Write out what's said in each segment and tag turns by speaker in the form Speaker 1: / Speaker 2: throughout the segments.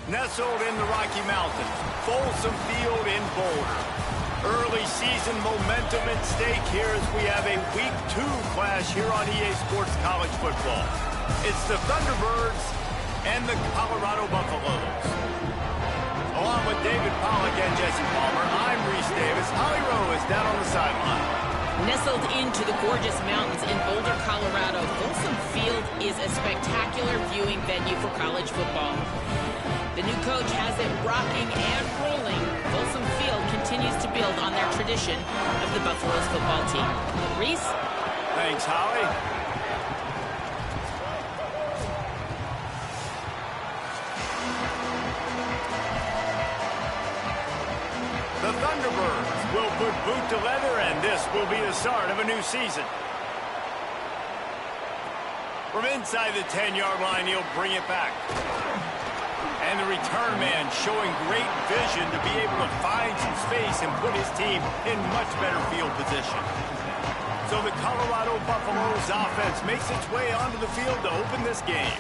Speaker 1: Nestled in the Rocky Mountains, Folsom Field in Boulder. Early season momentum at stake here as we have a Week 2 clash here on EA Sports College Football. It's the Thunderbirds and the Colorado Buffaloes. Along with David Pollack and Jesse Palmer, I'm Reese Davis. Holly Rowe is down on the sideline.
Speaker 2: Nestled into the gorgeous mountains in Boulder, Colorado, Folsom Field is a spectacular viewing venue for college football. The new coach has it rocking and rolling. Folsom Field continues to build on their tradition of the Buffaloes football team. Reese?
Speaker 1: Thanks, Holly. The Thunderbirds will put boot to leather, and this will be the start of a new season. From inside the 10-yard line, he'll bring it back. And the return man showing great vision to be able to find some space and put his team in much better field position. So the Colorado Buffaloes offense makes its way onto the field to open this game.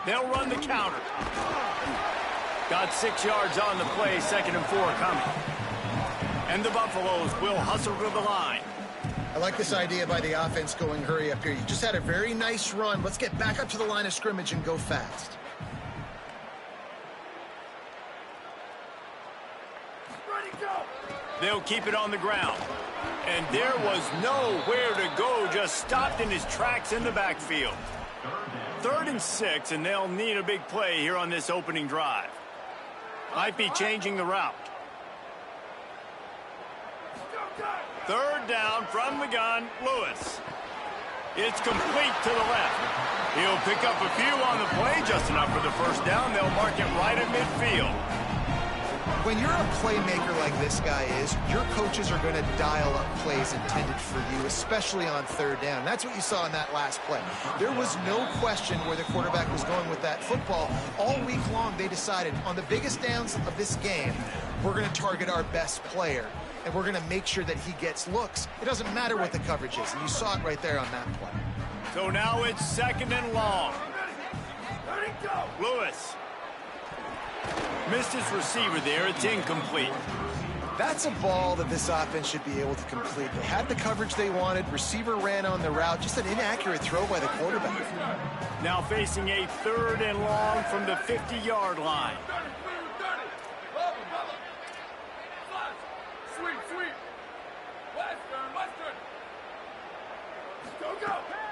Speaker 1: They'll run the counter. Got 6 yards on the play, 2nd and 4 coming. And the Buffaloes will hustle to the line.
Speaker 3: I like this idea by the offense going hurry up here. You just had a very nice run. Let's get back up to the line of scrimmage and go fast.
Speaker 1: They'll keep it on the ground. And there was nowhere to go, just stopped in his tracks in the backfield. 3rd and 6, and they'll need a big play here on this opening drive. Might be changing the route. 3rd down from the gun, Lewis. It's complete to the left. He'll pick up a few on the play, just enough for the first down. They'll mark it right at midfield.
Speaker 3: When you're a playmaker like this guy is, your coaches are going to dial up plays intended for you, especially on 3rd down. That's what you saw in that last play. There was no question where the quarterback was going with that football. All week long, they decided on the biggest downs of this game, we're going to target our best player, and we're going to make sure that he gets looks. It doesn't matter what the coverage is, and you saw it right there on that play.
Speaker 1: So now it's 2nd and long. Lewis. Missed his receiver there. It's incomplete.
Speaker 3: That's a ball that this offense should be able to complete. They had the coverage they wanted. Receiver ran on the route. Just an inaccurate throw by the quarterback.
Speaker 1: Now facing a 3rd and long from the 50-yard line.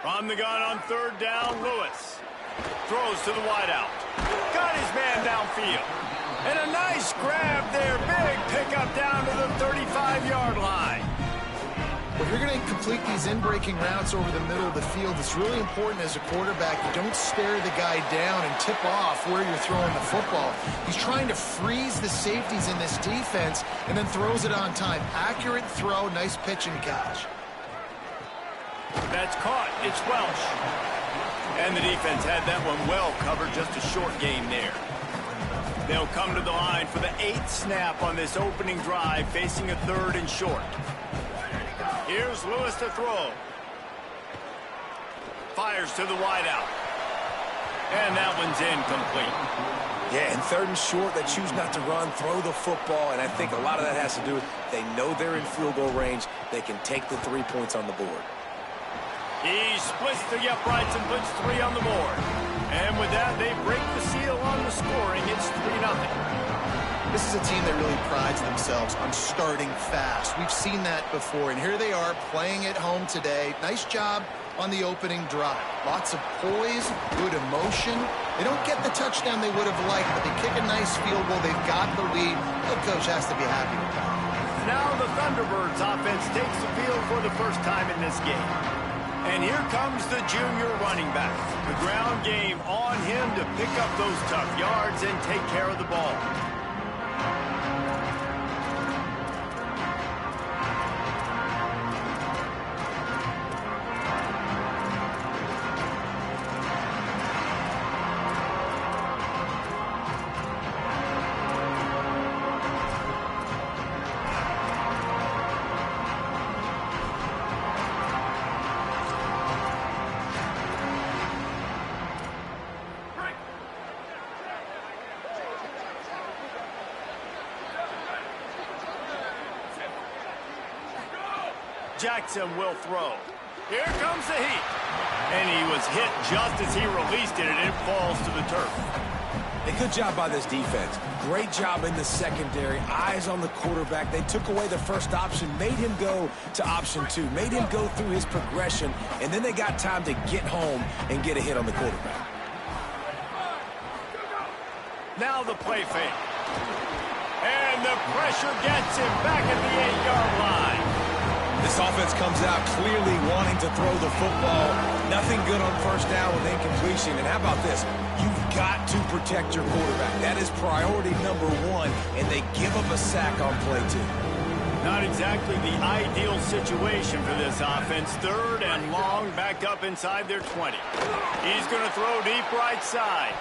Speaker 1: From the gun on 3rd down, Lewis. Throws to the wideout. Got his man downfield. And a nice grab there. Big pickup down to the 35-yard line.
Speaker 3: If you're going to complete these in-breaking routes over the middle of the field, it's really important as a quarterback you don't stare the guy down and tip off where you're throwing the football. He's trying to freeze the safeties in this defense and then throws it on time. Accurate throw, nice pitch and catch.
Speaker 1: That's caught. It's Welsh. And the defense had that one well covered, just a short game there. They'll come to the line for the 8th snap on this opening drive, facing a 3rd and short. Here's Lewis to throw. Fires to the wideout. And that one's incomplete.
Speaker 4: Yeah, and 3rd and short, they choose not to run, throw the football, and I think a lot of that has to do with they know they're in field goal range. They can take the 3 points on the board.
Speaker 1: He splits the uprights and puts 3 on the board. And with that, they break the seal on the scoring. It's 3-0.
Speaker 3: This is a team that really prides themselves on starting fast. We've seen that before, and here they are playing at home today. Nice job on the opening drive. Lots of poise, good emotion. They don't get the touchdown they would have liked, but they kick a nice field goal. They've got the lead. The coach has to be happy with that.
Speaker 1: Now the Thunderbirds offense takes the field for the first time in this game. And here comes the junior running back. The ground game on him to pick up those tough yards and take care of the ball. Jackson will throw. Here comes the heat. And he was hit just as he released it, and it falls to the turf.
Speaker 4: A good job by this defense. Great job in the secondary. Eyes on the quarterback. They took away the first option, made him go to option 2, made him go through his progression, and then they got time to get home and get a hit on the quarterback.
Speaker 1: Now the play fake. And the pressure gets him back at the 8-yard line.
Speaker 4: This offense comes out clearly wanting to throw the football. Nothing good on first down with incompletion. And how about this? You've got to protect your quarterback. That is priority number 1, and they give up a sack on play 2.
Speaker 1: Not exactly the ideal situation for this offense. 3rd and long, back up inside their 20. He's going to throw deep right side.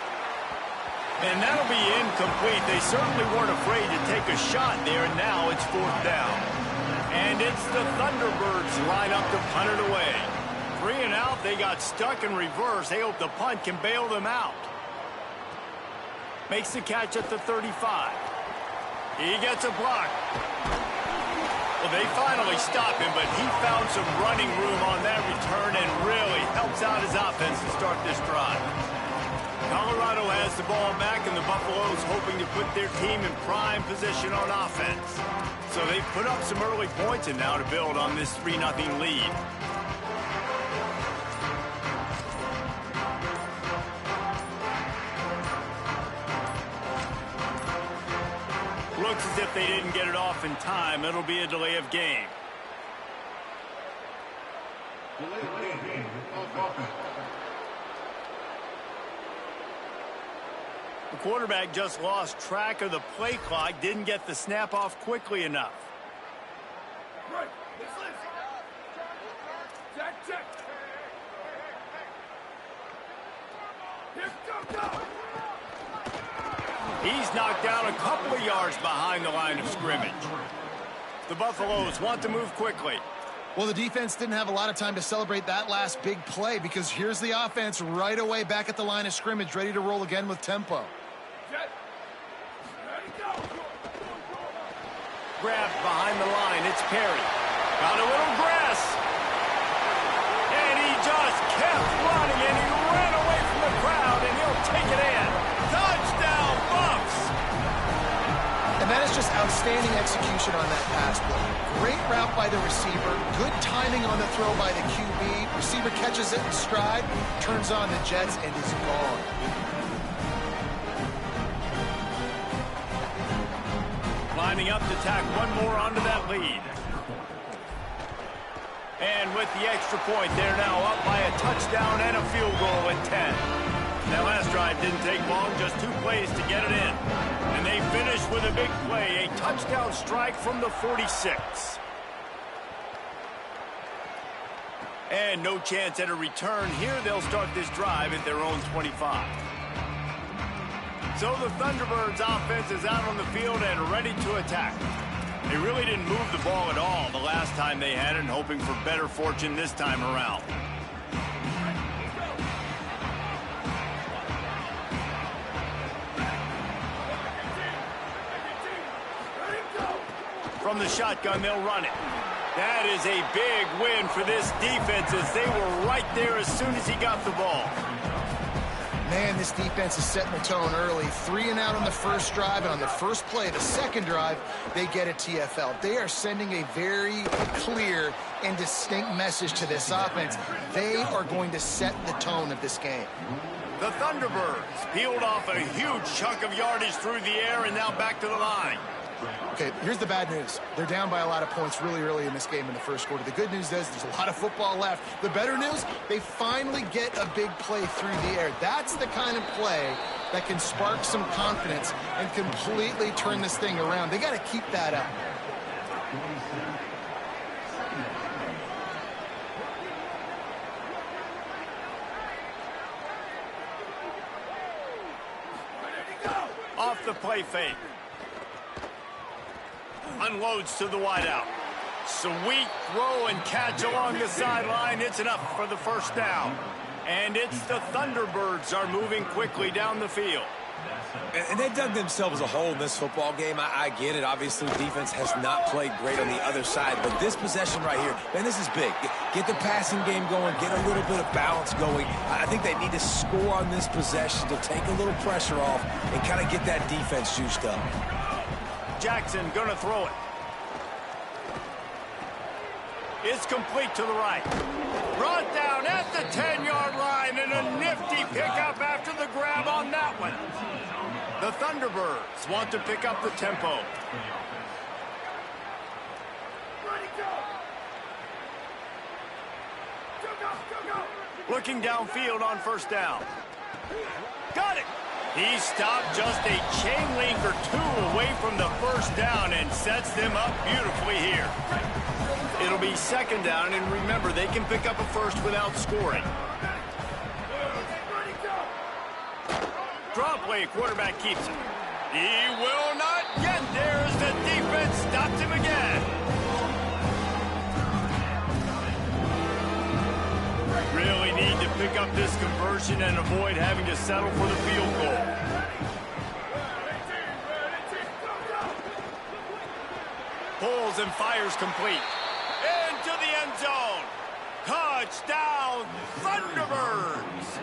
Speaker 1: And that'll be incomplete. They certainly weren't afraid to take a shot there, and now it's 4th down. And it's the Thunderbirds line up to punt it away. 3 and out, they got stuck in reverse. They hope the punt can bail them out. Makes the catch at the 35. He gets a block. Well, they finally stop him, but he found some running room on that return and really helps out his offense to start this drive. Colorado has the ball back, and the Buffaloes hoping to put their team in prime position on offense. So they put up some early points and now to build on this 3-0 lead. Looks as if they didn't get it off in time. It'll be a delay of game. The quarterback just lost track of the play clock, didn't get the snap off quickly enough. He's knocked down a couple of yards behind the line of scrimmage. The Buffaloes want to move quickly.
Speaker 3: Well, the defense didn't have a lot of time to celebrate that last big play because here's the offense right away back at the line of scrimmage, ready to roll again with tempo.
Speaker 1: Grabbed behind the line, it's Perry. Got a little grass. And he just kept running, and he ran away from the crowd, and he'll take it in. Touchdown, Buffs!
Speaker 3: And that is just outstanding execution on that pass play. Great route by the receiver, good timing on the throw by the QB. Receiver catches it in stride, turns on the jets, and is gone.
Speaker 1: Lining up to tack one more onto that lead. And with the extra point, they're now up by a touchdown and a field goal at 10. That last drive didn't take long, just 2 plays to get it in. And they finished with a big play, a touchdown strike from the 46. And no chance at a return here. They'll start this drive at their own 25. So the Thunderbirds offense is out on the field and ready to attack. They really didn't move the ball at all the last time they had it, hoping for better fortune this time around. From the shotgun, they'll run it. That is a big win for this defense as they were right there as soon as he got the ball.
Speaker 3: Man, this defense is setting the tone early. 3 and out on the first drive, and on the first play, the second drive, they get a TFL. They are sending a very clear and distinct message to this offense. They are going to set the tone of this game.
Speaker 1: The Thunderbirds peeled off a huge chunk of yardage through the air and now back to the line.
Speaker 3: Okay, here's the bad news. They're down by a lot of points really early in this game in the first quarter. The good news is there's a lot of football left. The better news, they finally get a big play through the air. That's the kind of play that can spark some confidence and completely turn this thing around. They got to keep that up.
Speaker 1: Off the play fake. Unloads to the wideout. Sweet throw and catch along the sideline. It's enough for the first down. And it's the Thunderbirds are moving quickly down the field.
Speaker 4: And they dug themselves a hole in this football game. I get it. Obviously, defense has not played great on the other side. But this possession right here, man, this is big. Get the passing game going. Get a little bit of balance going. I think they need to score on this possession to take a little pressure off and kind of get that defense juiced up.
Speaker 1: Jackson going to throw it. It's complete to the right. Brought down at the 10-yard line, and a nifty pickup after the grab on that one. The Thunderbirds want to pick up the tempo. Looking downfield on first down. Got it. He stopped just a chain link or two away from the first down and sets them up beautifully here. It'll be second down, and remember, they can pick up a first without scoring. Draw play, quarterback keeps it. He will not get there as the defense stops him again. Really need to pick up this conversion and avoid having to settle for the field goal. Pulls and fires complete. Into the end zone. Touchdown, Thunderbirds.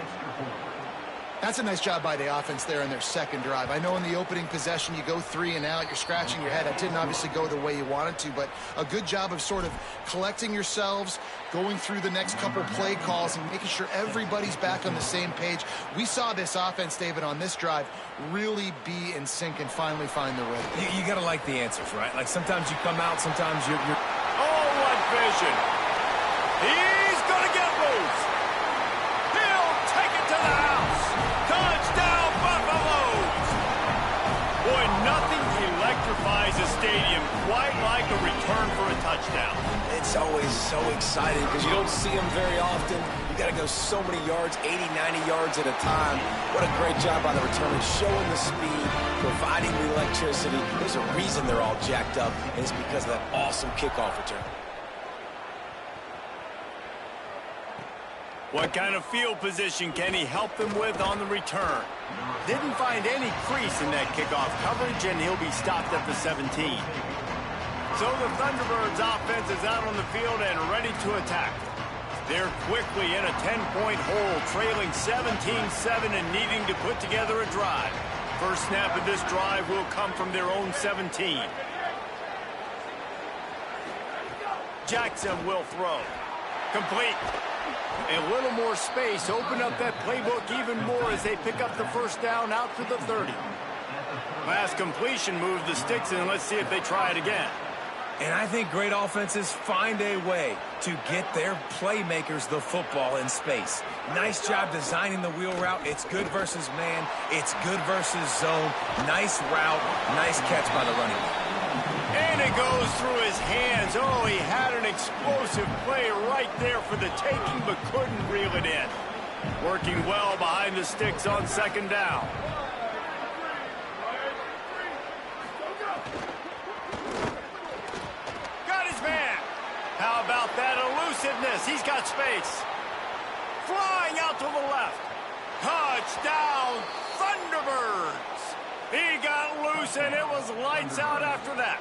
Speaker 3: That's a nice job by the offense there in their second drive. I know in the opening possession you go 3 and out, you're scratching your head. That didn't obviously go the way you wanted to, but a good job of sort of collecting yourselves, going through the next couple play calls and making sure everybody's back on the same page. We saw this offense, David, on this drive really be in sync and finally find the rhythm.
Speaker 4: You got to like the answers, right? Like sometimes you come out, sometimes you're...
Speaker 1: Oh, what vision. He's going to get loose. He'll take it to the house. Touchdown, Buffaloes. Boy, nothing electrifies a stadium quite like a return for a touchdown.
Speaker 4: It's always so exciting because you don't see them very often. You got to go so many yards, 80, 90 yards at a time. What a great job by the returners, showing the speed, providing the electricity. There's a reason they're all jacked up, and it's because of that awesome kickoff return.
Speaker 1: What kind of field position can he help them with on the return? Didn't find any crease in that kickoff coverage, and he'll be stopped at the 17. So the Thunderbirds offense is out on the field and ready to attack. They're quickly in a 10-point hole, trailing 17-7 and needing to put together a drive. First snap of this drive will come from their own 17. Jackson will throw. Complete. A little more space, open up that playbook even more as they pick up the first down out to the 30. Last completion moved the sticks, and let's see if they try it again.
Speaker 4: And I think great offenses find a way to get their playmakers the football in space. Nice job designing the wheel route. It's good versus man. It's good versus zone. Nice route. Nice catch by the running back.
Speaker 1: And it goes through his hands. Oh, he had an explosive play right there for the taking, but couldn't reel it in. Working well behind the sticks on second down. Got his man. How about that elusiveness? He's got space. Flying out to the left. Touchdown, Thunderbirds. He got loose, and it was lights out after that.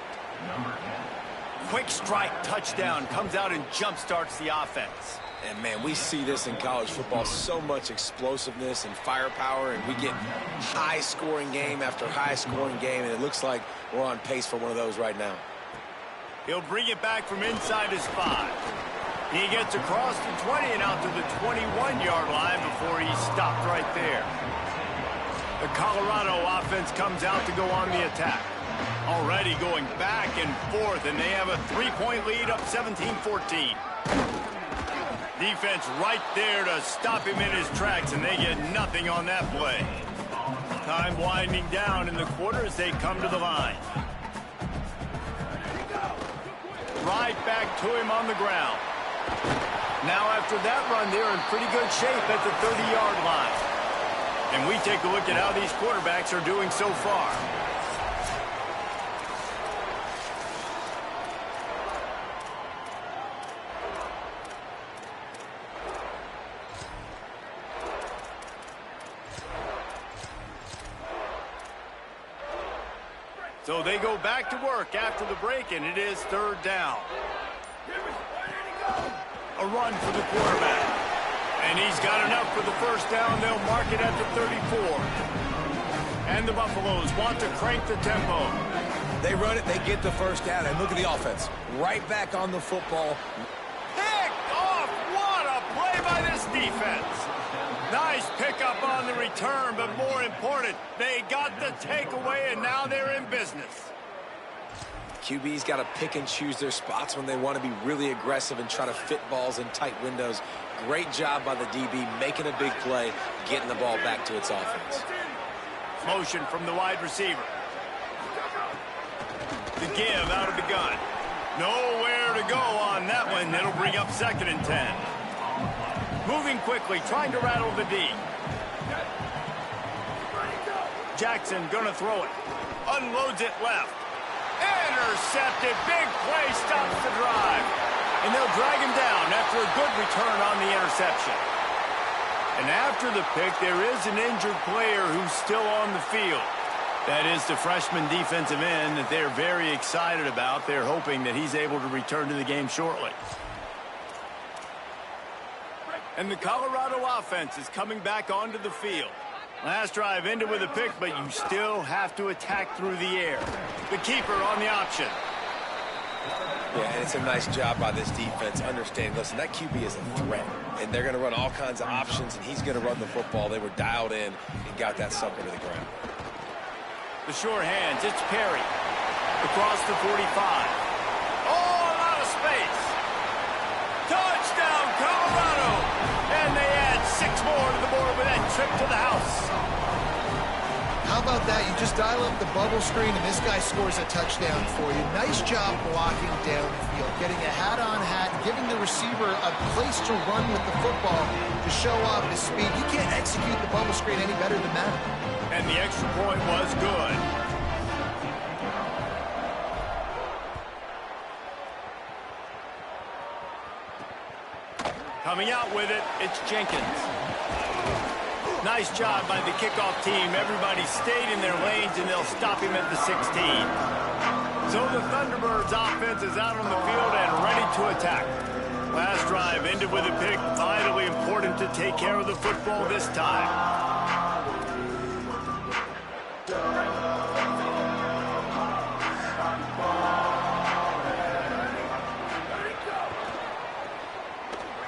Speaker 1: Quick strike touchdown comes out and jump starts the offense.
Speaker 4: And, man, we see this in college football, so much explosiveness and firepower, and we get high-scoring game after high-scoring game, and it looks like we're on pace for one of those right now.
Speaker 1: He'll bring it back from inside his 5. He gets across the 20 and out to the 21-yard line before he's stopped right there. The Colorado offense comes out to go on the attack. Already going back and forth, and they have a 3-point lead up 17-14. Defense right there to stop him in his tracks, and they get nothing on that play. Time winding down in the quarter as they come to the line. Right back to him on the ground. Now after that run, they're in pretty good shape at the 30-yard line. And we take a look at how these quarterbacks are doing so far. So they go back to work after the break, and it is third down. A run for the quarterback. And he's got enough for the first down. They'll mark it at the 34. And the Buffaloes want to crank the tempo.
Speaker 4: They run it, they get the first down, and look at the offense. Right back on the football.
Speaker 1: Picked off! What a play by this defense! Nice pickup on the return, but more important, they got the takeaway, and now they're in business.
Speaker 4: QB's got to pick and choose their spots when they want to be really aggressive and try to fit balls in tight windows. Great job by the DB making a big play, getting the ball back to its offense.
Speaker 1: Motion from the wide receiver. The give out of the gun. Nowhere to go on that one. It'll bring up 2nd and 10. Moving quickly, trying to rattle the D. Jackson gonna throw it. Unloads it left. Intercepted. Big play stops the drive. And they'll drag him down after a good return on the interception. And after the pick, there is an injured player who's still on the field. That is the freshman defensive end that they're very excited about. They're hoping that he's able to return to the game shortly. And the Colorado offense is coming back onto the field. Last drive ended with a pick, but you still have to attack through the air. The keeper on the option.
Speaker 4: Yeah, and it's a nice job by this defense understanding, listen, that QB is a threat, and they're going to run all kinds of options, and he's going to run the football. They were dialed in and got that sucker to the ground.
Speaker 1: The sure hands, it's Perry. Across the 45. Oh, a lot of space. Touchdown, Colorado! And they add 6 more to the board with that trip to the house.
Speaker 3: How about that? You just dial up the bubble screen, and this guy scores a touchdown for you. Nice job blocking downfield, getting a hat-on hat, giving the receiver a place to run with the football to show off his speed. You can't execute the bubble screen any better than that.
Speaker 1: And the extra point was good. Coming out with it, it's Jenkins. Nice job by the kickoff team. Everybody stayed in their lanes, and they'll stop him at the 16. So the Thunderbirds offense is out on the field and ready to attack. Last drive ended with a pick. Vitally important to take care of the football this time.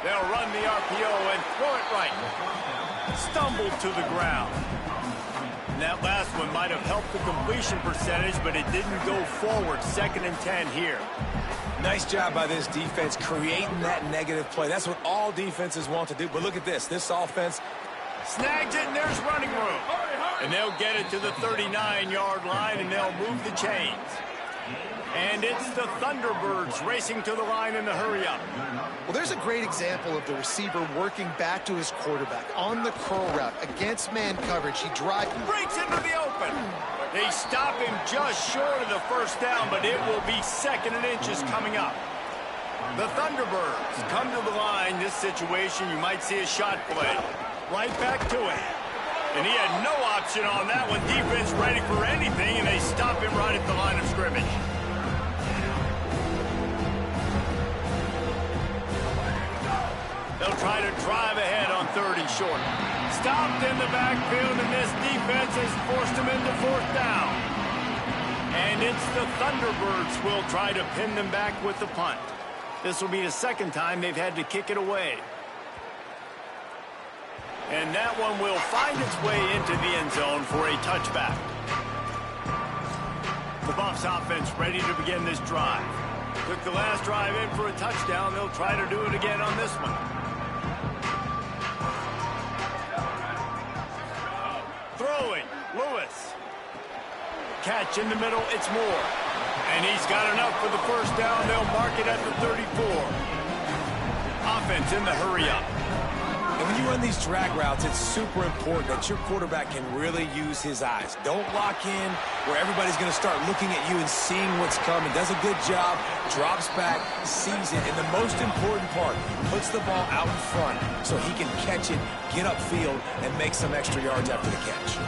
Speaker 1: They'll run the RPO and throw it right. Stumbled to the ground. And that last one might have helped the completion percentage, but it didn't go forward. 2nd and 10 here.
Speaker 4: Nice job by this defense creating that negative play. That's what all defenses want to do. But look at this. This offense
Speaker 1: snags it, and there's running room. And they'll get it to the 39-yard line, and they'll move the chains. And it's the Thunderbirds racing to the line in the hurry-up.
Speaker 3: Well, there's a great example of the receiver working back to his quarterback on the curl route against man coverage. He drives,
Speaker 1: breaks into the open. They stop him just short of the first down, but it will be 2nd and inches coming up. The Thunderbirds come to the line. This situation, you might see a shot play. Right back to it. And he had no option on that one. Defense ready for anything, and they stop him right at the line of scrimmage. They'll try to drive ahead on 3rd and short. Stopped in the backfield, and this defense has forced him into 4th down. And it's the Thunderbirds who will try to pin them back with the punt. This will be the 2nd time they've had to kick it away. And that one will find its way into the end zone for a touchback. The Buffs offense ready to begin this drive. Took the last drive in for a touchdown. They'll try to do it again on this one. Throwing, Lewis. Catch in the middle, it's Moore. And he's got enough for the first down. They'll mark it at the 34. Offense in the hurry-up.
Speaker 4: And when you run these drag routes, it's super important that your quarterback can really use his eyes. Don't lock in where everybody's going to start looking at you and seeing what's coming. Does a good job, drops back, sees it, and the most important part, puts the ball out in front so he can catch it, get upfield, and make some extra yards after the catch.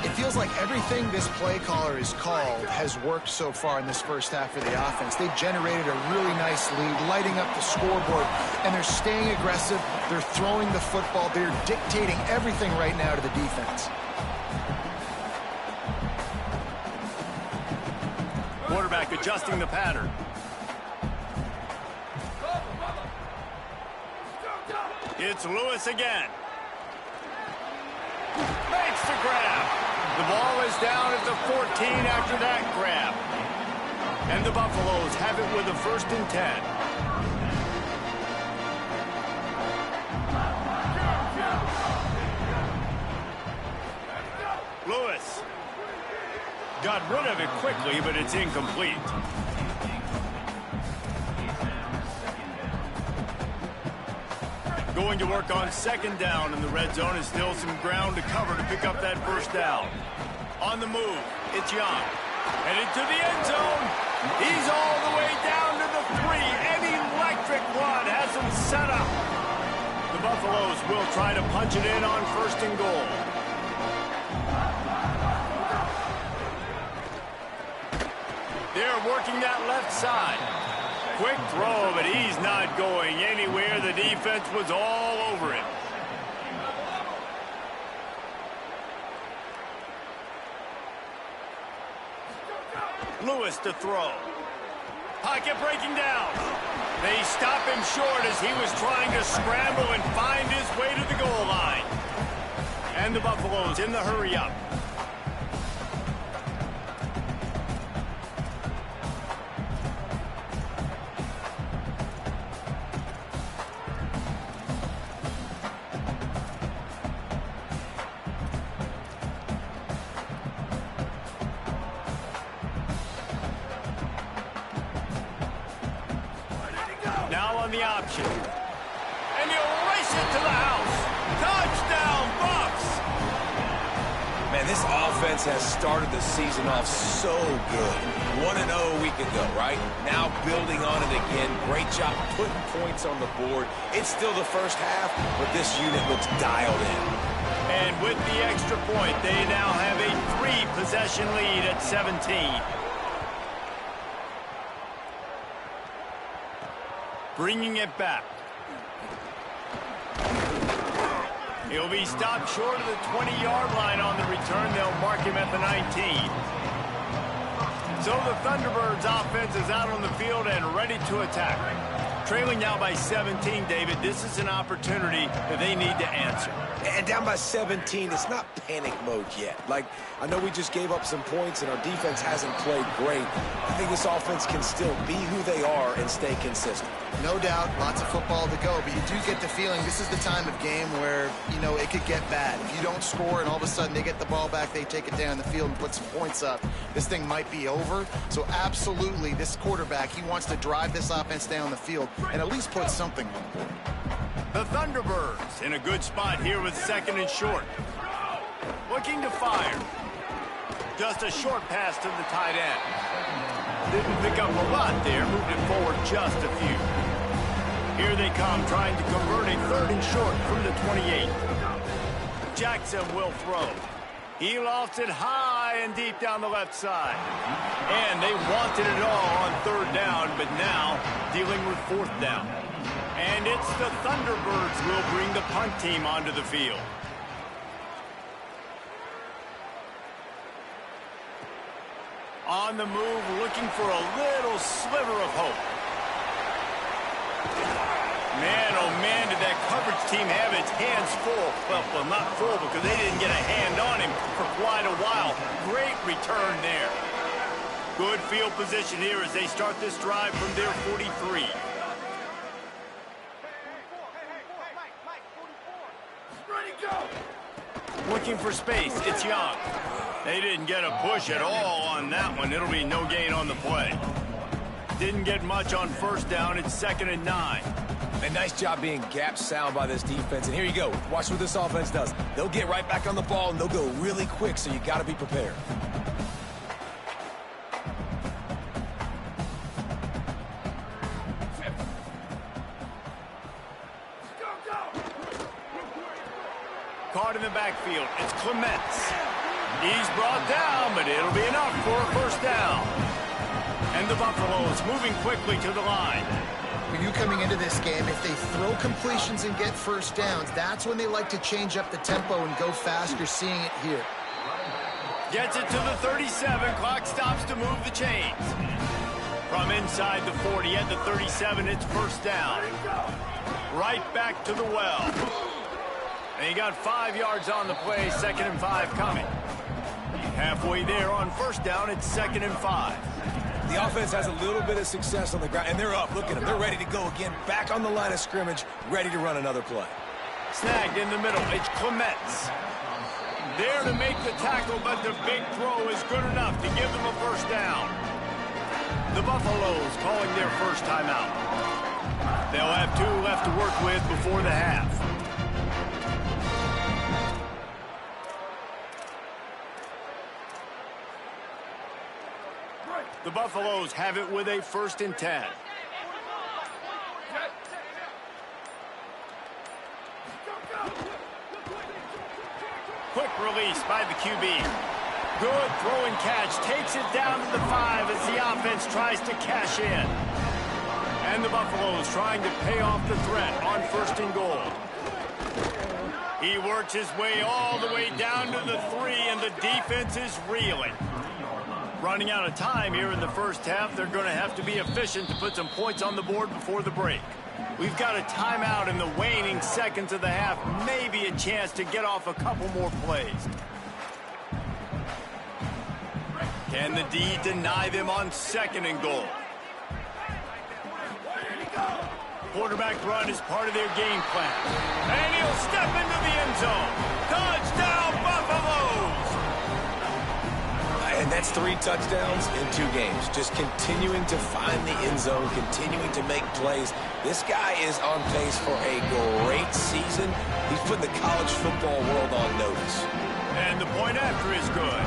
Speaker 3: It feels like everything this play caller has called has worked so far in this first half for the offense. They've generated a really nice lead, lighting up the scoreboard, and they're staying aggressive. They're throwing the football. They're dictating everything right now to the defense.
Speaker 1: Quarterback adjusting the pattern. It's Lewis again. Makes the grab. The ball is down at the 14 after that grab. And the Buffaloes have it with a 1st and 10. Lewis got rid of it quickly, but it's incomplete. Going to work on 2nd down in the red zone, is still some ground to cover to pick up that 1st down. On the move, it's Young. Headed to the end zone. He's all the way down to the 3. An electric run has him set up. The Buffaloes will try to punch it in on 1st and goal. They're working that left side. Quick throw, but he's not going anywhere. The defense was all over it. Lewis to throw. Pocket breaking down. They stop him short as he was trying to scramble and find his way to the goal line. And the Buffaloes in the hurry up. Now on the option. And he'll race it to the house. Touchdown, Bucs!
Speaker 4: Man, this offense has started the season off so good. 1-0 a week ago, right? Now building on it again. Great job putting points on the board. It's still the first half, but this unit looks dialed in.
Speaker 1: And with the extra point, they now have a 3-possession lead at 17. Bringing it back. He'll be stopped short of the 20-yard line on the return. They'll mark him at the 19. So the Thunderbirds offense is out on the field and ready to attack. Trailing now by 17, David. This is an opportunity that they need to answer.
Speaker 4: And down by 17, it's not panic mode yet. Like, I know we just gave up some points and our defense hasn't played great. I think this offense can still be who they are and stay consistent.
Speaker 3: No doubt, lots of football to go, but you do get the feeling this is the time of game where, you know, it could get bad. If you don't score and all of a sudden they get the ball back, they take it down the field and put some points up, this thing might be over. So absolutely, this quarterback, he wants to drive this offense down the field and at least put something on the board.
Speaker 1: The Thunderbirds in a good spot here with 2nd and short. Looking to fire. Just a short pass to the tight end. Didn't pick up a lot there, moved it forward just a few. Here they come, trying to convert a 3rd and short from the 28. Jackson will throw. He lofts it high and deep down the left side. And they wanted it all on 3rd down, but now dealing with 4th down. And it's the Thunderbirds who will bring the punt team onto the field. On the move, looking for a little sliver of hope. Man, oh man, did that coverage team have its hands full. Well, not full because they didn't get a hand on him for quite a while. Great return there. Good field position here as they start this drive from their 43. Looking for space, it's Young. They didn't get a push at all on that one. It'll be no gain on the play. Didn't get much on 1st down. It's 2nd and 9.
Speaker 4: A nice job being gap sound by this defense. And here you go. Watch what this offense does. They'll get right back on the ball, and they'll go really quick, so you got to be prepared.
Speaker 1: Caught in the backfield. It's Clements. He's brought down, but it'll be enough for a first down. And the Buffaloes moving quickly to the line.
Speaker 3: For you coming into this game, if they throw completions and get first downs, that's when they like to change up the tempo and go fast. You're seeing it here.
Speaker 1: Gets it to the 37. Clock stops to move the chains. From inside the 40 at the 37, it's first down. Right back to the well. And he got 5 yards on the play, 2nd and 5 coming. Halfway there on first down, it's 2nd and 5.
Speaker 4: The offense has a little bit of success on the ground, and they're up. Look at them. They're ready to go again. Back on the line of scrimmage, ready to run another play.
Speaker 1: Snagged in the middle. It's Clements. There to make the tackle, but the big throw is good enough to give them a first down. The Buffaloes calling their first timeout. They'll have 2 left to work with before the half. The Buffaloes have it with a 1st and 10. Quick release by the QB. Good throw and catch. Takes it down to the 5 as the offense tries to cash in. And the Buffaloes trying to pay off the threat on 1st and goal. He works his way all the way down to the 3, and the defense is reeling. Running out of time here in the first half. They're going to have to be efficient to put some points on the board before the break. We've got a timeout in the waning seconds of the half. Maybe a chance to get off a couple more plays. Can the D deny them on 2nd and goal? Quarterback run is part of their game plan. And he'll step into the end zone. Touchdown, Buffaloes!
Speaker 4: And that's 3 touchdowns in 2 games. Just continuing to find the end zone, continuing to make plays. This guy is on pace for a great season. He's putting the college football world on notice.
Speaker 1: And the point after is good.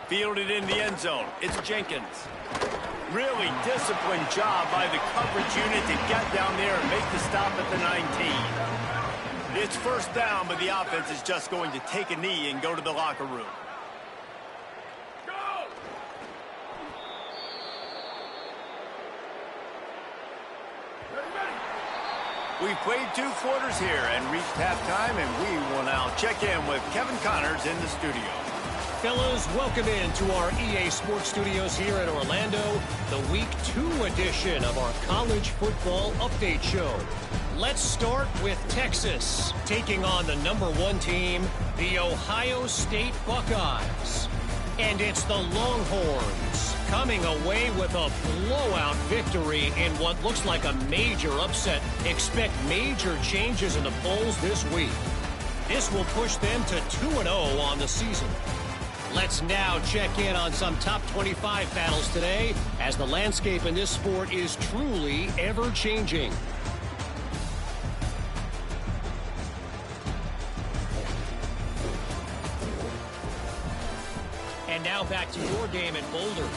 Speaker 1: Fielded in the end zone. It's Jenkins. Really disciplined job by the coverage unit to get down there and make the stop at the 19. It's first down, but the offense is just going to take a knee and go to the locker room. We've played 2 quarters here and reached halftime, and we will now check in with Kevin Connors in the studio.
Speaker 5: Fellas, welcome into our EA Sports Studios here in Orlando, the Week 2 edition of our College Football Update Show. Let's start with Texas, taking on the #1 team, the Ohio State Buckeyes. And it's the Longhorns coming away with a blowout victory in what looks like a major upset. Expect major changes in the polls this week. This will push them to 2-0 on the season. Let's now check in on some top 25 battles today, as the landscape in this sport is truly ever-changing. And now back to your game in Boulder.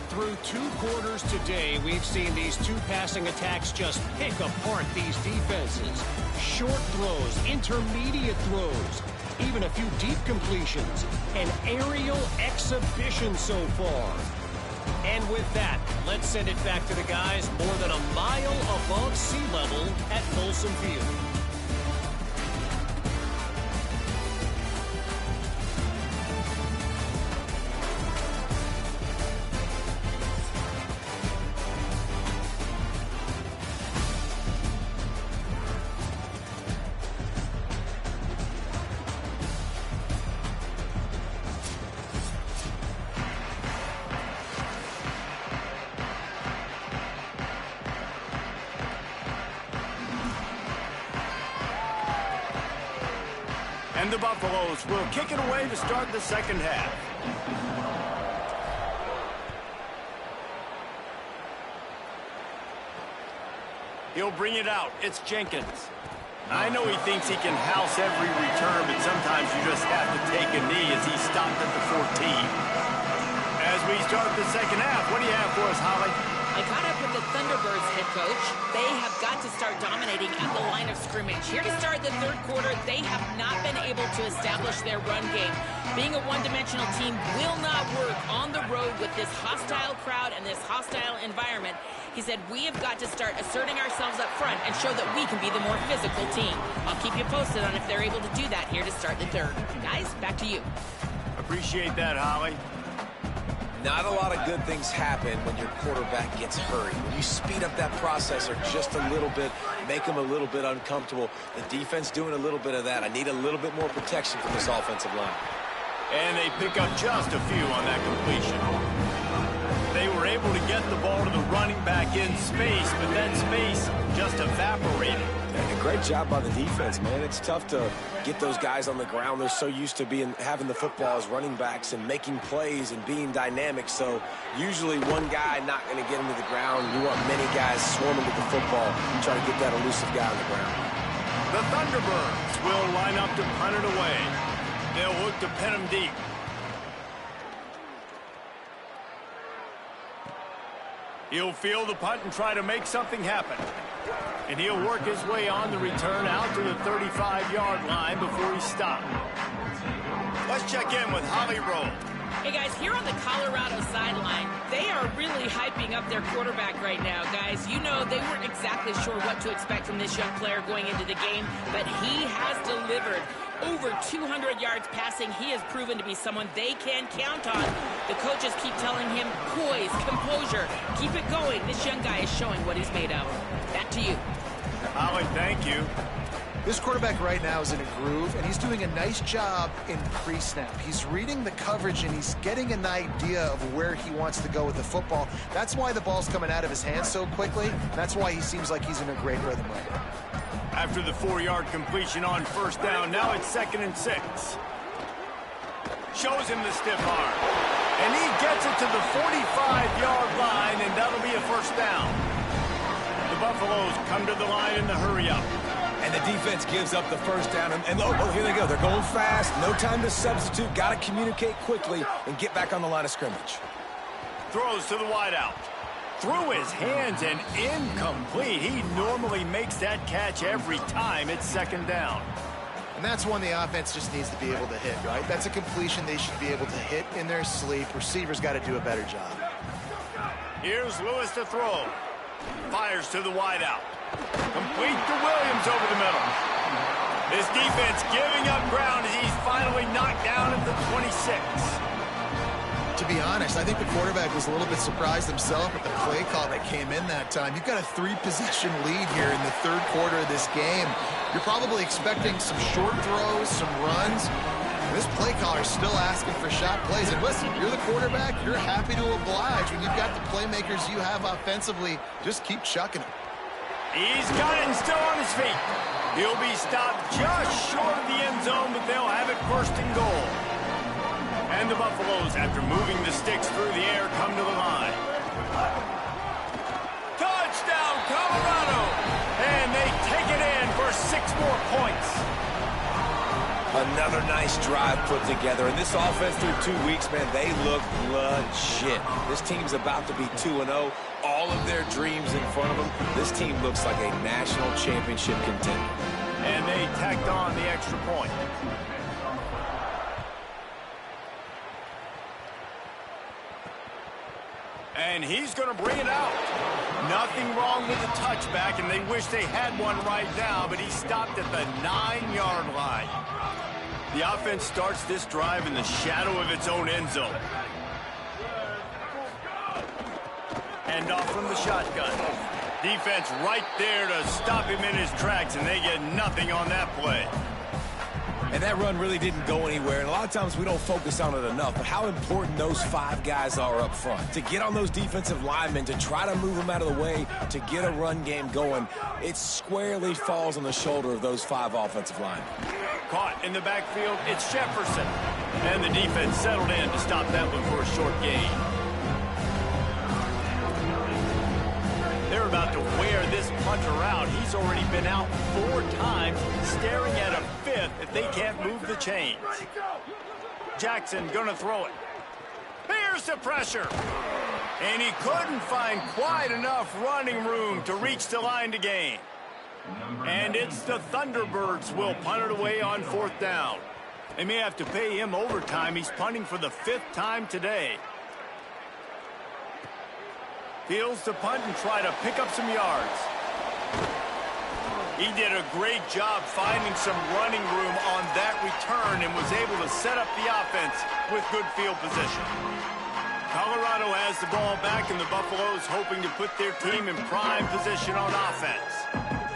Speaker 5: Through 2 quarters today, we've seen these 2 passing attacks just pick apart these defenses. Short throws, intermediate throws, even a few deep completions. An aerial exhibition so far. And with that, let's send it back to the guys more than a mile above sea level at Folsom Field.
Speaker 1: And the Buffaloes will kick it away to start the second half. He'll bring it out. It's Jenkins. I know he thinks he can house every return, but sometimes you just have to take a knee as he stopped at the 14. As we start the second half, what do you have for us, Holly?
Speaker 2: I caught up with the Thunderbirds head coach. They have got to start dominating at the line of scrimmage. Here to start the third quarter, they have not been able to establish their run game. Being a one-dimensional team will not work on the road with this hostile crowd and this hostile environment. He said, we have got to start asserting ourselves up front and show that we can be the more physical team. I'll keep you posted on if they're able to do that here to start the third. Guys, back to you.
Speaker 1: Appreciate that, Holly.
Speaker 4: Not a lot of good things happen when your quarterback gets hurried. When you speed up that processor just a little bit, make him a little bit uncomfortable. The defense doing a little bit of that. I need a little bit more protection from this offensive line.
Speaker 1: And they pick up just a few on that completion. They were able to get the ball to the running back in space, but that space just evaporated.
Speaker 4: And a great job by the defense, man. It's tough to get those guys on the ground. They're so used to having the football as running backs and making plays and being dynamic. So usually one guy not going to get him to the ground. You want many guys swarming with the football, trying to get that elusive guy on the ground.
Speaker 1: The Thunderbirds will line up to punt it away. They'll look to pin him deep. He'll field the punt and try to make something happen. And he'll work his way on the return out to the 35-yard line before he's stopped. Let's check in with Holly Rowe.
Speaker 2: Hey, guys, here on the Colorado sideline, they are really hyping up their quarterback right now, guys. You know, they weren't exactly sure what to expect from this young player going into the game, but he has delivered over 200 yards passing. He has proven to be someone they can count on. The coaches keep telling him, poise, composure, keep it going. This young guy is showing what he's made of. Back to you.
Speaker 1: Holly, thank you.
Speaker 3: This quarterback right now is in a groove, and he's doing a nice job in pre-snap. He's reading the coverage, and he's getting an idea of where he wants to go with the football. That's why the ball's coming out of his hands so quickly. That's why he seems like he's in a great rhythm right now.
Speaker 1: After the 4-yard completion on first down, now it's 2nd and 6. Shows him the stiff arm. And he gets it to the 45-yard line, and that'll be a first down. The Buffaloes come to the line in the hurry-up.
Speaker 4: And the defense gives up the first down. And here they go. They're going fast. No time to substitute. Got to communicate quickly and get back on the line of scrimmage.
Speaker 1: Throws to the wideout. Through his hands and incomplete. He normally makes that catch every time. It's 2nd down.
Speaker 3: And that's one the offense just needs to be able to hit, right? That's a completion they should be able to hit in their sleep. Receivers got to do a better job.
Speaker 1: Here's Lewis to throw. Fires to the wideout. Complete to Williams over the middle. This defense giving up ground as he's finally knocked down at the 26.
Speaker 3: To be honest, I think the quarterback was a little bit surprised himself at the play call that came in that time. You've got a 3-possession lead here in the third quarter of this game. You're probably expecting some short throws, some runs. This play caller is still asking for shot plays. And listen, you're the quarterback. You're happy to oblige. When you've got the playmakers you have offensively, just keep chucking them.
Speaker 1: He's got it and still on his feet. He'll be stopped just short of the end zone, but they'll have it 1st and goal. And the Buffaloes, after moving the sticks through the air, come to the line. Touchdown, Colorado! And they take it in for 6 more points.
Speaker 4: Another nice drive put together. And this offense through 2 weeks, man, they look legit. This team's about to be 2-0. All of their dreams in front of them. This team looks like a national championship contender.
Speaker 1: And they tacked on the extra point. And he's going to bring it out. Nothing wrong with the touchback, and they wish they had one right now, but he stopped at the 9-yard line. The offense starts this drive in the shadow of its own end zone. Hand off from the shotgun. Defense right there to stop him in his tracks, and they get nothing on that play.
Speaker 4: And that run really didn't go anywhere, and a lot of times we don't focus on it enough, but how important those 5 guys are up front. To get on those defensive linemen, to try to move them out of the way, to get a run game going, it squarely falls on the shoulder of those 5 offensive linemen.
Speaker 1: Caught in the backfield, it's Jefferson. And the defense settled in to stop that one for a short gain. They're about to wear this punter out. He's already been out 4 times, staring at a 5th if they can't move the chains. Jackson gonna throw it. Here's the pressure. And he couldn't find quite enough running room to reach the line to gain. And it's the Thunderbirds will punt it away on 4th down. They may have to pay him overtime. He's punting for the 5th time today. Fields to punt and try to pick up some yards. He did a great job finding some running room on that return and was able to set up the offense with good field position. Colorado has the ball back, and the Buffaloes hoping to put their team in prime position on offense.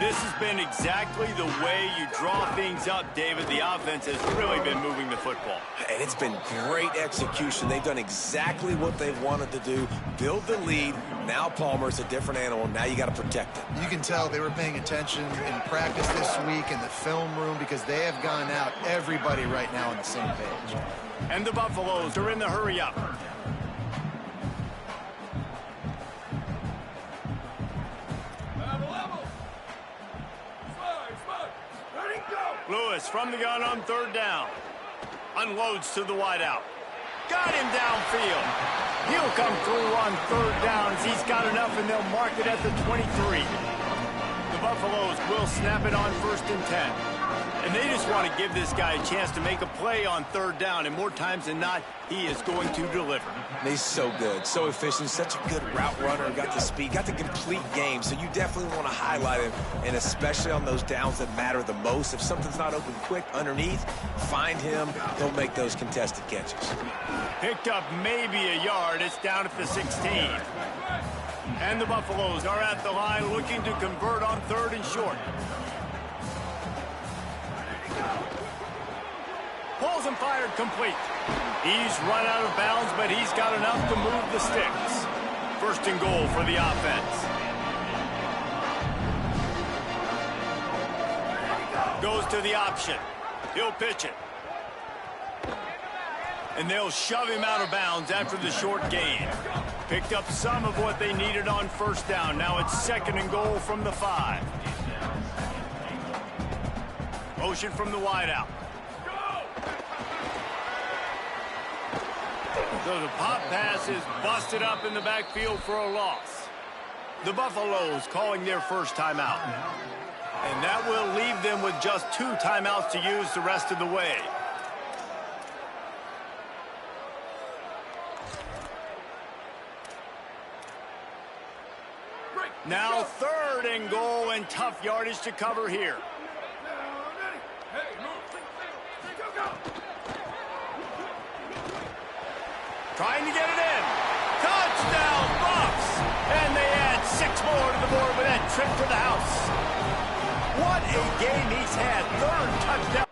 Speaker 1: This has been exactly the way you draw things up, David. The offense has really been moving the football.
Speaker 4: And it's been great execution. They've done exactly what they've wanted to do. Build the lead. Now Palmer's a different animal. Now you got to protect it.
Speaker 3: You can tell they were paying attention in practice this week in the film room because they have gone out, everybody right now on the same page.
Speaker 1: And the Buffaloes are in the hurry up. Lewis from the gun on 3rd down. Unloads to the wideout. Got him downfield. He'll come through on 3rd down as he's got enough, and they'll mark it at the 23. The Buffaloes will snap it on 1st and 10. And they just want to give this guy a chance to make a play on 3rd down, and more times than not, he is going to deliver.
Speaker 4: And he's so good, so efficient, such a good route runner, got the speed, got the complete game, so you definitely want to highlight him, and especially on those downs that matter the most. If something's not open quick underneath, find him, he'll make those contested catches.
Speaker 1: Picked up maybe a yard. It's down at the 16. And the Buffaloes are at the line looking to convert on 3rd and short. Pulls and fired complete. He's run out of bounds, but he's got enough to move the sticks. 1st and goal for the offense. Goes to the option. He'll pitch it. And they'll shove him out of bounds after the short gain. Picked up some of what they needed on 1st down. Now it's 2nd and goal from the 5. Motion from the wideout. So the pop pass is busted up in the backfield for a loss. The Buffaloes calling their 1st timeout. And that will leave them with just 2 timeouts to use the rest of the way. Now 3rd and goal, and tough yardage to cover here. Trying to get it in. Touchdown, Buffs! And they add 6 more to the board with that trip to the house. What a game he's had. 3rd touchdown.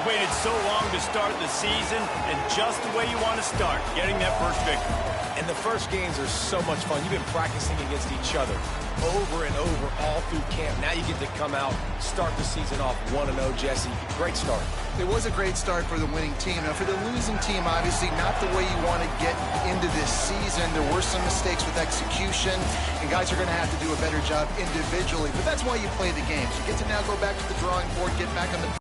Speaker 1: Waited so long to start the season, and just the way you want to start, getting that 1st victory.
Speaker 4: And the 1st games are so much fun. You've been practicing against each other over and over all through camp. Now you get to come out, start the season off 1-0, Jesse. Great start.
Speaker 3: It was a great start for the winning team. Now, for the losing team, obviously not the way you want to get into this season. There were some mistakes with execution, and guys are going to have to do a better job individually. But that's why you play the games. You get to now go back to the drawing board, get back on the